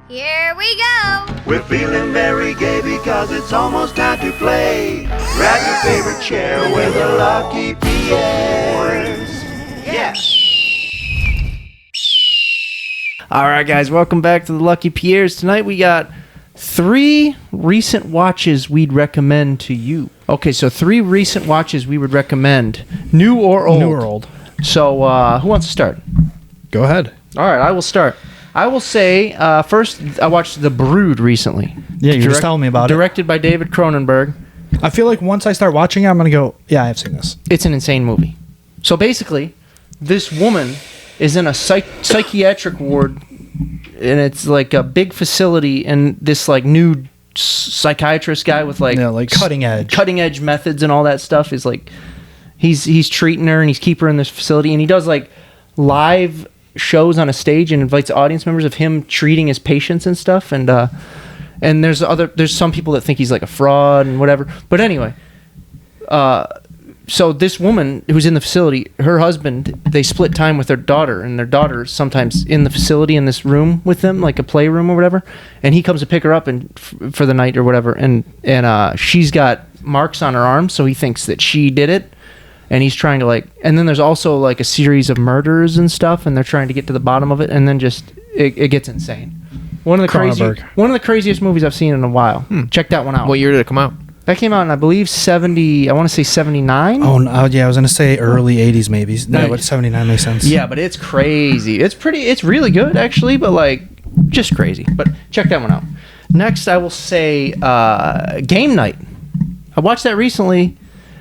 Here we go! We're feeling very gay because it's almost time to play. Grab your favorite chair with the lucky Pierres. Yeah! Alright guys, welcome back to the Lucky Pierres. Tonight we got 3 recent watches we'd recommend to you. Okay, so 3 recent watches we would recommend. New or old? New or old. So, who wants to start? Go ahead. Alright, I will start. I will say, first, I watched The Brood recently. Yeah, you were just telling me about it. Directed by David Cronenberg. I feel like once I start watching it, I'm going to go, yeah, I have seen this. It's an insane movie. So basically, this woman is in a psychiatric ward, and it's like a big facility, and this like new psychiatrist guy with like cutting edge methods and all that stuff is like he's treating her and he's keeping her in this facility, and he does like live shows on a stage and invites audience members of him treating his patients and stuff, and there's some people that think he's like a fraud and whatever, but anyway, so this woman who's in the facility, her husband, they split time with their daughter, and their daughter is sometimes in the facility in this room with them, like a playroom or whatever, and he comes to pick her up and for the night or whatever, and she's got marks on her arm, so he thinks that she did it, and he's trying to like, and then there's also like a series of murders and stuff, and they're trying to get to the bottom of it, and then just it gets insane. One of the craziest movies I've seen in a while. Check that one out. What year did it come out? That came out in, I believe, 70. I want to say 79. Oh no, yeah, I was gonna say early '80s maybe. No, but 79 makes sense. Yeah, but it's crazy. It's really good actually, but like just crazy. But check that one out. Next, I will say Game Night. I watched that recently.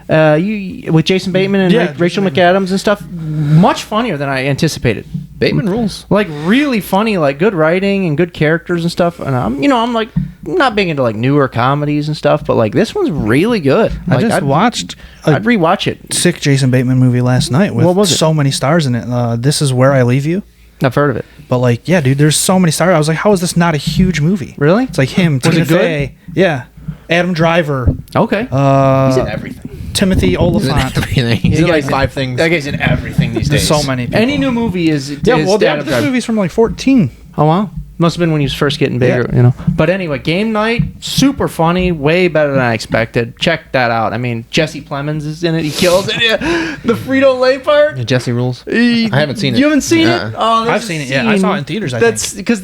With Jason Bateman and Rachel McAdams and stuff. Much funnier than I anticipated. Bateman rules. Like really funny, like good writing and good characters and stuff. And I'm like not big into like newer comedies and stuff, but like this one's really good. I just watched. I'd rewatch it. Sick Jason Bateman movie last night with so many stars in it. This Is Where I Leave You. I've heard of it. But like, yeah, dude, there's so many stars. I was like, how is this not a huge movie? Really? It's like him, Tina Fey, yeah, Adam Driver. Okay. He's in everything. Timothy Oliphant. He's in like 5 things. That guy's in everything these days. There's so many people. Any new movie is this movie's from like 14. Oh wow. Must have been when he was first getting bigger, you know. But anyway, Game Night, super funny, way better than I expected. Check that out. I mean, Jesse Plemons is in it. He kills it. Yeah. The Frito-Lay part. Yeah, Jesse rules. I haven't seen it. You haven't seen it? Oh, I've seen it. Yeah, I saw it in theaters. That's because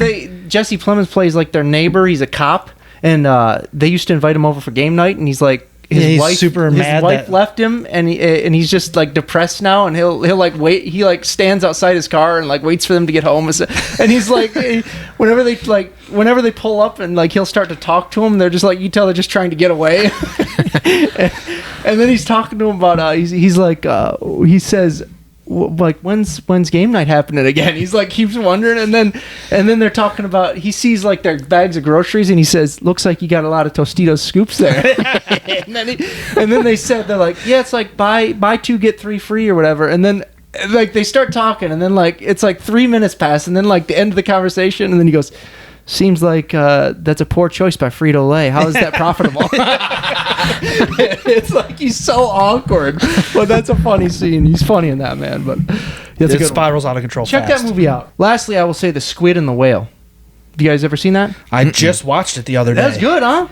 Jesse Plemons plays like their neighbor. He's a cop, and they used to invite him over for game night, and he's like. His wife left him, and he's just like depressed now, and he'll like wait. He like stands outside his car and like waits for them to get home, and he's like, whenever they pull up and like he'll start to talk to him, they're just like, you tell they're just trying to get away. and then he's talking to him about he's like he says. Like when's game night happening again? He's like keeps wondering, and then they're talking about he sees like their bags of groceries, and he says, "Looks like you got a lot of Tostitos scoops there." and then they said they're like, "Yeah, it's like buy 2 get 3 free or whatever." And then like they start talking, and then like it's like 3 minutes pass, and then like the end of the conversation, and then he goes, "Seems like that's a poor choice by Frito-Lay. How is that profitable?" It's like he's so awkward, but that's a funny scene. He's funny in that, man. But it spirals out of control. Check that movie out. Lastly, I will say The Squid and the Whale. Have you guys ever seen that? I just watched it the other day. That's good, huh?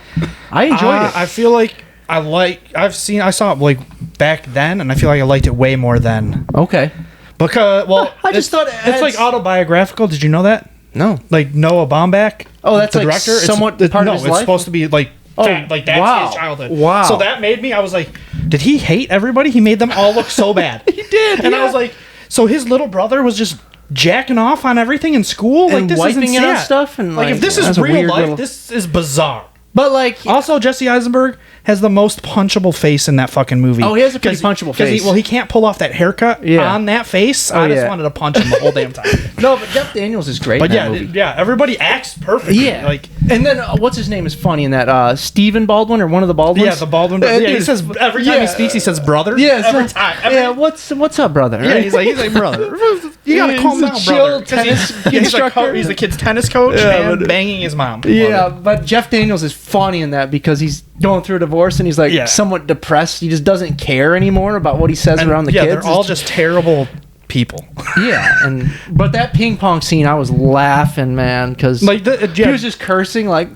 I enjoyed it. I feel like I saw it like back then, and I feel like I liked it way more then. Okay. Because I just thought it's like autobiographical. Did you know that? No. Like Noah Baumbach. Oh, that's the like director. Somewhat part of his life? It's supposed to be like. Like that's his childhood. Wow. So that made me. I was like, did he hate everybody? He made them all look so bad. He did. And I was like, so his little brother was just jacking off on everything in school, and like this wiping is it on stuff, and like if this is real life, this is bizarre. But like, also Jesse Eisenberg has the most punchable face in that fucking movie. Oh, he has a pretty punchable face. He can't pull off that haircut on that face. I just wanted to punch him the whole damn time. No, but Jeff Daniels is great. But in that movie. Everybody acts perfect. Yeah, like, and then what's his name is funny in that Stephen Baldwin or one of the Baldwins. Yeah, the Baldwin. He says every time he speaks, he says brother. Yeah, every time. What's up, brother? Yeah, he's like brother. You gotta calm down, brother. He's the kid's tennis coach and banging his mom. Yeah, but Jeff Daniels is funny in that because he's going through a divorce and he's like somewhat depressed. He just doesn't care anymore about what he says around the kids. They're all just terrible people. Yeah, but that ping pong scene, I was laughing, man, because Like he was just cursing, like.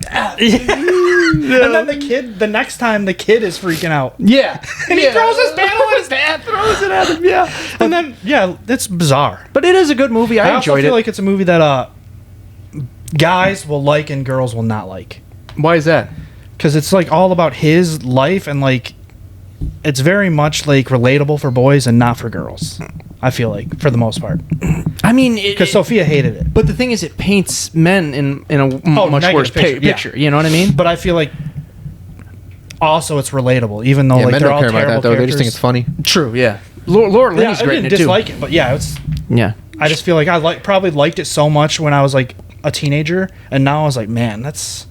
And then the next time the kid is freaking out. Yeah, and he throws his paddle and his dad throws it at him. Yeah, and then it's bizarre. But it is a good movie. I enjoyed it. I feel like it's a movie that guys will like and girls will not like. Why is that? Because it's like all about his life and like it's very much like relatable for boys and not for girls. I feel like for the most part. I mean, because Sophia hated it. But the thing is, it paints men in a much worse picture. Yeah. You know what I mean? But I feel like also it's relatable, even though like men they're don't all care about terrible that, though. They just characters. think it's funny. True. Yeah. Laura Linney's great in it too. I didn't dislike it, but yeah, it's. Yeah. I just feel like I probably liked it so much when I was like a teenager, and now I was like, man, that's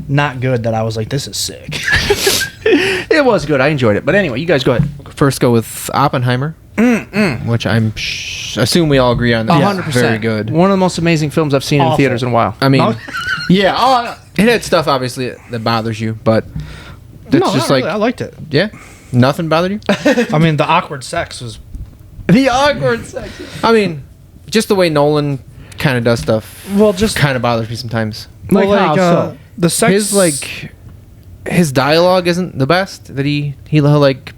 not good. That I was like, this is sick. It was good. I enjoyed it. But anyway, you guys go ahead. First, go with Oppenheimer, which I'm assume we all agree on. That 100%. Very good. One of the most amazing films I've seen in theaters in a while. I mean, yeah, it had stuff obviously that bothers you, but it's just like really. I liked it. Yeah, nothing bothered you. I mean, the awkward sex was. The awkward sex. I mean, just the way Nolan kind of does stuff. Well, just kind of bothers me sometimes. Like the sex. His dialogue isn't the best. That he'll like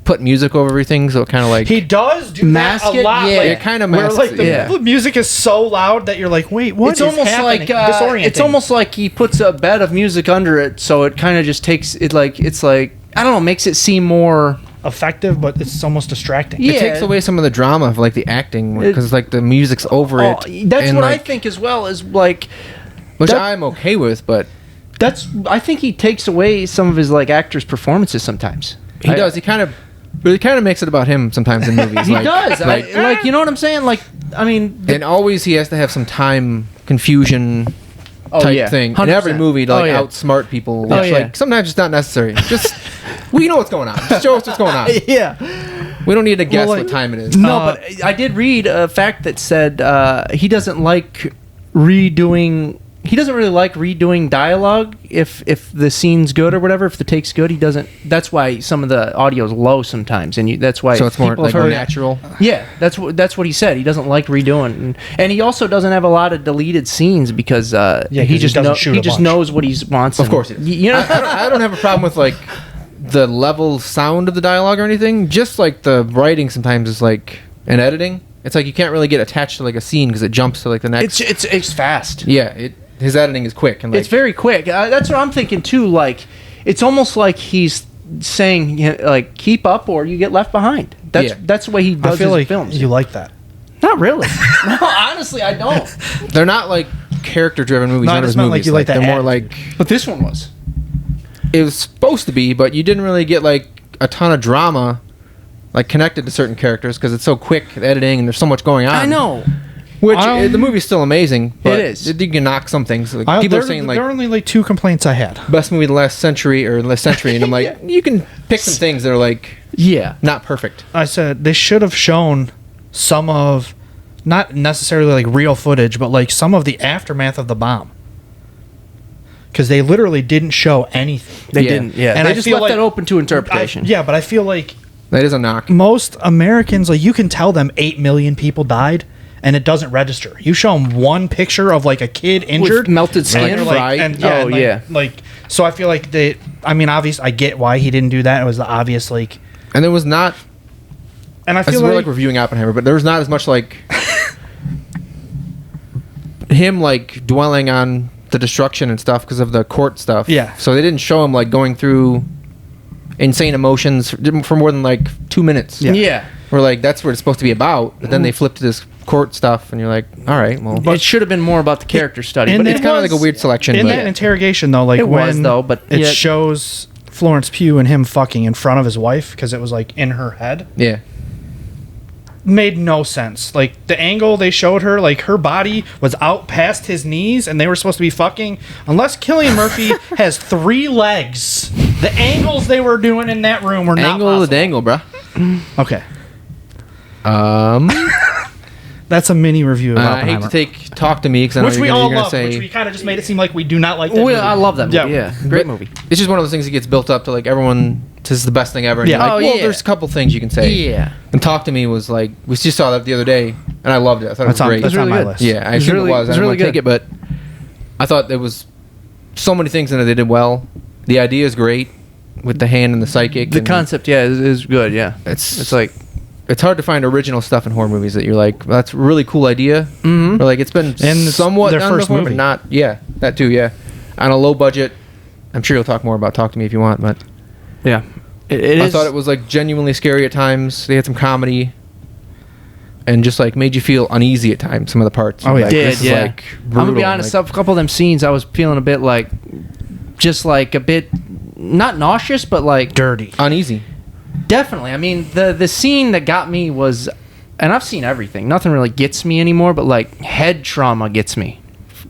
put music over everything, so it kind of like he does do mask that a it. lot. Yeah, like, it kind of where masks. like the music is so loud that you're like, wait, what it's is almost happening? like Disorienting. it's almost like he puts a bed of music under it, so it kind of just takes it like it's like I don't know, makes it seem more effective, but it's almost distracting. Yeah. It takes away some of the drama of like the acting because like the music's over it. That's and, what like, I think as well. Is like which I'm okay with, but I think he takes away some of his like actors' performances sometimes. He does. He kind of makes it about him sometimes in movies. He does. Like you know what I'm saying? Like I mean, and always he has to have some time confusion type thing 100%. in every movie to like outsmart people. Which, like sometimes it's not necessary. Just we know what's going on. Just show us what's going on. Yeah. We don't need to guess what time it is. No, but I did read a fact that said he doesn't like redoing. He doesn't really like redoing dialogue if the scene's good or whatever. If the take's good, he doesn't. That's why some of the audio is low sometimes, and that's why. So it's more like natural. Yeah, that's what he said. He doesn't like redoing, and he also doesn't have a lot of deleted scenes because he just knows what he wants. Of course, you know. I don't have a problem with like the level sound of the dialogue or anything. Just like the writing sometimes is like an editing. It's like you can't really get attached to like a scene because it jumps to like the next. It's fast. Yeah, his editing is quick and like, it's very quick. That's what I'm thinking too. Like it's almost like he's saying like keep up or you get left behind. That's the way he does his films. You like that? Not really. No, honestly, I don't. They're not like character-driven movies. No, I just meant like you like that. They're more like. But this one was. It was supposed to be, but you didn't really get like a ton of drama, like connected to certain characters because it's so quick editing and there's so much going on. I know. Which the movie's still amazing. But it is. You can knock some things. Like, people are saying like there are only like 2 complaints I had. Best movie of the last century, and I'm like, you can pick some things that are like not perfect. I said they should have shown some of, not necessarily like real footage, but like some of the aftermath of the bomb. Because they literally didn't show anything. They didn't. Yeah, and they just left that open to interpretation. But I feel like that is a knock. Most Americans, like you can tell them 8 million people died. And it doesn't register. You show them one picture of like a kid injured, with melted skin, So I feel like they. I mean, obviously, I get why he didn't do that. It was the obvious like, and there was not. And I feel we're like reviewing Oppenheimer, but there was not as much like him like dwelling on the destruction and stuff because of the court stuff. Yeah. So they didn't show him like going through insane emotions for more than like 2 minutes. Yeah. We're like, that's what it's supposed to be about, but then they flip to this court stuff, and you're like, all right, well. It should have been more about the character study. But it's kind of like a weird selection. In that interrogation, though, like it shows Florence Pugh and him fucking in front of his wife because it was like in her head. Yeah. Made no sense. Like the angle they showed her, like her body was out past his knees, and they were supposed to be fucking. Unless Cillian Murphy has 3 legs, the angles they were doing in that room were not angle possible. the dangle, bro. Okay. That's a mini review of Oppenheimer. I hate to talk to me because I know which we you're all gonna love, say, which we kind of just made it seem like we do not like that movie. I love that movie. Yeah, great movie. It's just one of those things that gets built up to like everyone this is the best thing ever. And Yeah. you're like, Oh, well, yeah. there's a couple things you can say. Yeah. And Talk to Me was like, we just saw that the other day, and I loved it. I thought That's it was great. That's really on my good. list. Yeah, I It was assumed really- it was. it was I didn't really want to take good. it, but I thought there was so many things in it they did well. The idea is great with the hand and the psychic. The and concept, is good. Yeah, it's like it's hard to find original stuff in horror movies that you're like, well, that's a really cool idea. Mhm. Or like it's been And it's somewhat their done first before, movie. but not. Yeah, that too. Yeah, on a low budget. I'm sure you'll talk more about Talk to Me if you want, but yeah. It I is. thought it was like genuinely scary at times. They had some comedy, and just like made you feel uneasy at times. Some of the parts. Oh, You're yeah. like, Did, this is, yeah. like, I'm gonna be brutal. honest. Like, A couple of them scenes, I was feeling a bit like, just like a bit, not nauseous, but like Dirty. uneasy. definitely. I mean, the scene that got me was, and I've seen everything. Nothing really gets me anymore, but like head trauma gets me.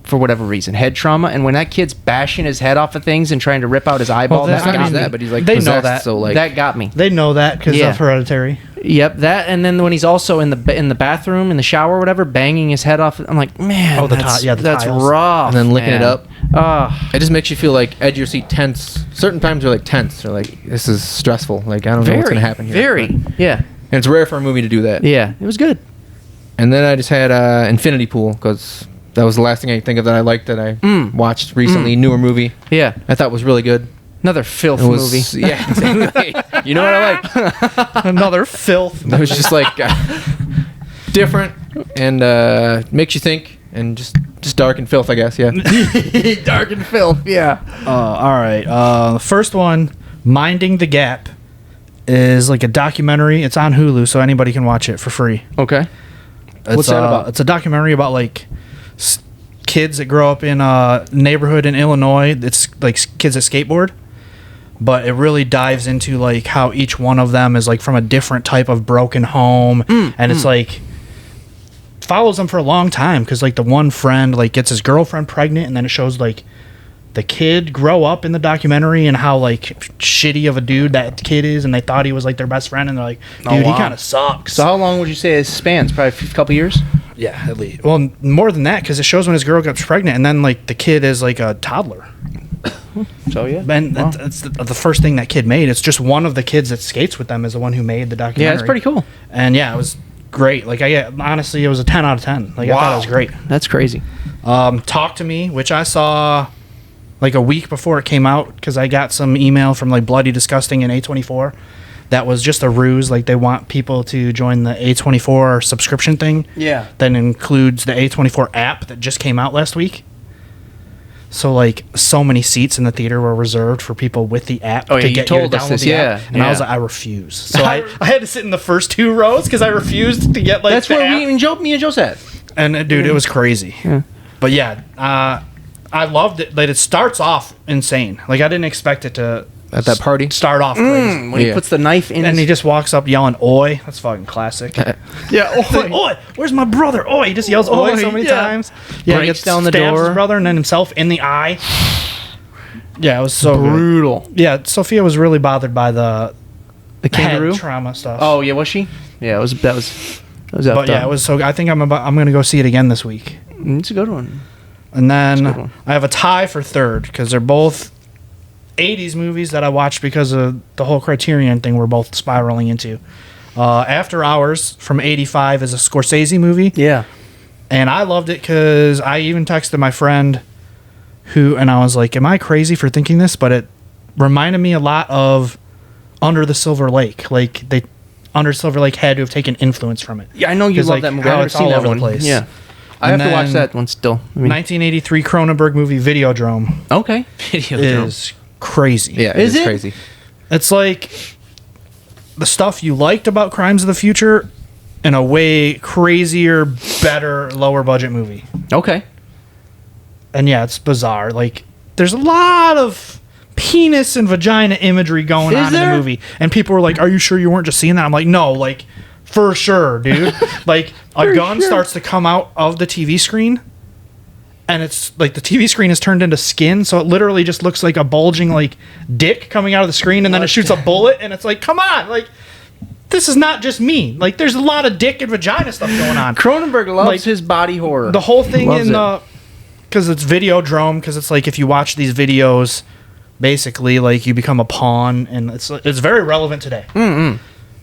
For whatever reason, head trauma, and when that kid's bashing his head off of things and trying to rip out his eyeball, that- It's not that got just me. that, but he's like They know possessed, that. So like That got me. They know that because Yeah. of Hereditary. Yep, that, and then when he's also in the bathroom, in the shower, or whatever, banging his head off. I'm like, man, Oh, the that's, ti- yeah, the that's tiles. rough. And then licking it man. up. Ah, it just makes you feel like edge of your seat, tense. Certain times you're like tense. You're like, this is stressful. Like I don't know what's gonna happen here. Very, But- yeah, and it's rare for a movie to do that. yeah. It was good. And then I just had Infinity Pool because that was the last thing I could think of that I liked that I watched recently. Newer movie. Yeah, I thought was really good. another filth It was movie. yeah, exactly. You know what I like? Another filth. It was just like different and makes you think and just dark and filth, I guess. Yeah. Dark and filth. Yeah. All right. The first one, Minding the Gap, is like a documentary. It's on Hulu, so anybody can watch it for free. Okay. What's that about? It's a documentary about like kids that grow up in a neighborhood in Illinois. It's like kids that skateboard, but it really dives into like how each one of them is like from a different type of broken home, and it's like follows them for a long time because like the one friend like gets his girlfriend pregnant, and then it shows like the kid grow up in the documentary and how like shitty of a dude that kid is, and they thought he was like their best friend, and they're like, dude, Oh, he wow. kind of sucks. So how long would you say it spans? Probably a couple years. Yeah, at least. Well, more than that, because it shows when his girl gets pregnant, and then like the kid is like a toddler. So yeah. And that's the first thing that kid made. It's just one of the kids that skates with them is the one who made the documentary. Yeah, it's pretty cool. And yeah, it was great. Like honestly, it was a 10 out of 10. Like I thought it was great. That's crazy. Talk to Me, which I saw like a week before it came out because I got some email from like Bloody Disgusting and A24 that was just a ruse. Like they want people to join the A24 subscription thing. Yeah. That includes the A24 app that just came out last week. So like so many seats in the theater were reserved for people with the app Oh, yeah, to you get told you to us download this, the yeah, app. And I was yeah. like, I refuse. So I had to sit in the first two rows because I refused to get like That's the where app. me and Joe sat. And dude, it was crazy. Yeah. But yeah, I loved it. Like it starts off insane. Like I didn't expect it to At that party. start off crazy. When he Yeah. puts the knife in And he his... just walks up yelling "Oi!" That's fucking classic. Yeah. Oi! Where's my brother? Oi! He just yells "Oi!" so many yeah. times. Yeah, he Breaks gets down the stabs door. his brother and then himself in the eye. Yeah, it was so good. Brutal. Yeah, Sophia was really bothered by the The kangaroo? head trauma stuff. Oh, yeah, was she? Yeah, that was but up yeah, it was so. I think I'm gonna go see it again this week. It's a good one. And That's a good then one. I have a tie for third because they're both 80s movies that I watched because of the whole Criterion thing we're both spiraling into. After Hours from 85 is a Scorsese movie. Yeah. And I loved it because I even texted my friend and I was like, am I crazy for thinking this? But it reminded me a lot of Under the Silver Lake. Like Under Silver Lake had to have taken influence from it. Yeah, I know you 'Cause, love like, that movie. how I've never it's seen all that over the one. place. Yeah. I And have to watch then that one still. I mean, 1983 Cronenberg movie Videodrome okay. is crazy. Yeah, Is it's it? crazy. It's like the stuff you liked about Crimes of the Future in a way crazier, better, lower budget movie. Okay. And yeah, it's bizarre. Like there's a lot of penis and vagina imagery going Is on in there? the movie. And people were like, "Are you sure you weren't just seeing that?" I'm like, "No, like for sure, dude." Like a gun starts to come out of the TV screen. And it's like the TV screen is turned into skin, so it literally just looks like a bulging like dick coming out of the screen, and then it shoots a bullet, and it's like, come on, like this is not just me. Like there's a lot of dick and vagina stuff going on. Cronenberg loves Like, his body horror. The whole thing Loves in it. the because it's Videodrome, because it's like if you watch these videos, basically like you become a pawn, and it's very relevant today.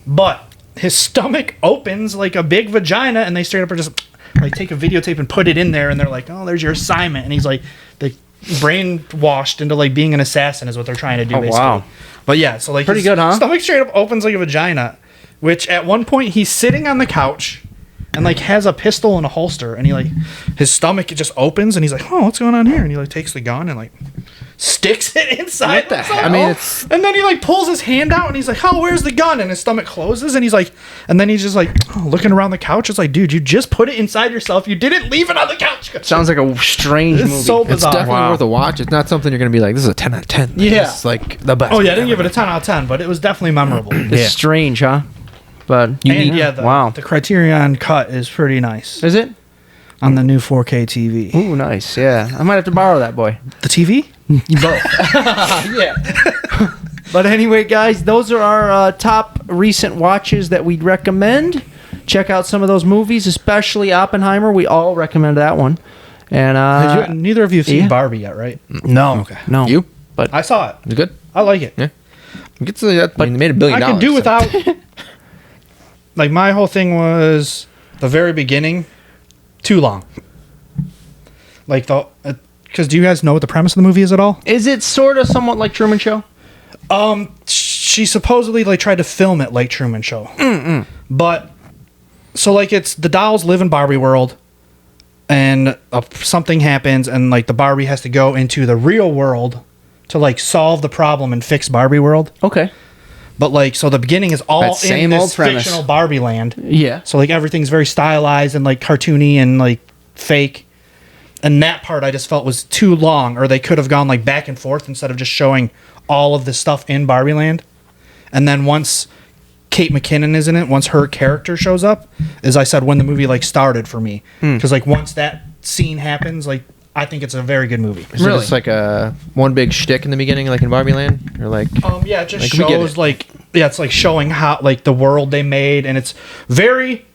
But his stomach opens like a big vagina, and they straight up are just like take a videotape and put it in there, and they're like, oh, there's your assignment. And he's like, they brainwashed into like being an assassin is what they're trying to do. Basically. Wow. But yeah, so like pretty good, huh? Stomach straight up opens like a vagina, which at one point he's sitting on the couch and like has a pistol in a holster, and he like his stomach just opens, and he's like, oh, what's going on here? And he like takes the gun and like sticks it inside. What the hell? I mean, it's... And then he like pulls his hand out, and he's like, oh, where's the gun? And his stomach closes, and he's like, and then he's just like looking around the couch. It's like, dude, you just put it inside yourself. You didn't leave it on the couch. Sounds like a strange movie. So bizarre. It's definitely worth a watch. It's not something you're going to be like, this is a 10 out of 10. Yeah. It's like the best. Oh yeah, I didn't give it a 10 out of 10, but it was definitely memorable. It's strange, huh? But the Criterion cut is pretty nice. Is it? On the new 4K TV. Ooh, nice. Yeah, I might have to borrow that, boy. The TV? Both. Yeah. But anyway, guys, those are our top recent watches that we'd recommend. Check out some of those movies, especially Oppenheimer. We all recommend that one. And neither of you have seen Barbie yet, right? No. Okay. No. You? But I saw it. It's good? I like it. Yeah. But they made $1 billion. I could do without... Like, my whole thing was the very beginning, too long. Like, because do you guys know what the premise of the movie is at all? Is it sort of somewhat like Truman Show? She supposedly, like, tried to film it like Truman Show. But, so, like, it's the dolls live in Barbie world, and something happens, and, like, the Barbie has to go into the real world to, like, solve the problem and fix Barbie world. Okay. But, like, so the beginning is all in this fictional Barbie land. Yeah. So, like, everything's very stylized and, like, cartoony and, like, fake. And that part I just felt was too long. Or they could have gone, like, back and forth instead of just showing all of this stuff in Barbie land. And then once Kate McKinnon is in it, once her character shows up, as I said, when the movie, like, started for me. Because, like, once that scene happens, like, I think it's a very good movie. Is it just like a one big shtick in the beginning, like in Barbie Land, or like? Yeah, it just shows like it's like showing how like the world they made, and it's very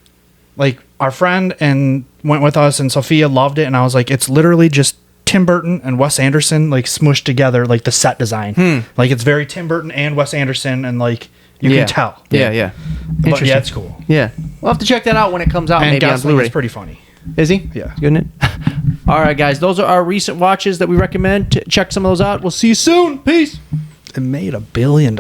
like our friend and went with us, and Sophia loved it, and I was like, it's literally just Tim Burton and Wes Anderson like smushed together, like the set design, like it's very Tim Burton and Wes Anderson, and like you can tell. Yeah. But yeah, it's cool. Yeah, we'll have to check that out when it comes out. And maybe on Blu-ray. It's pretty funny. Is he? Yeah. Isn't it? All right, guys. Those are our recent watches that we recommend. Check some of those out. We'll see you soon. Peace. It made $1 billion.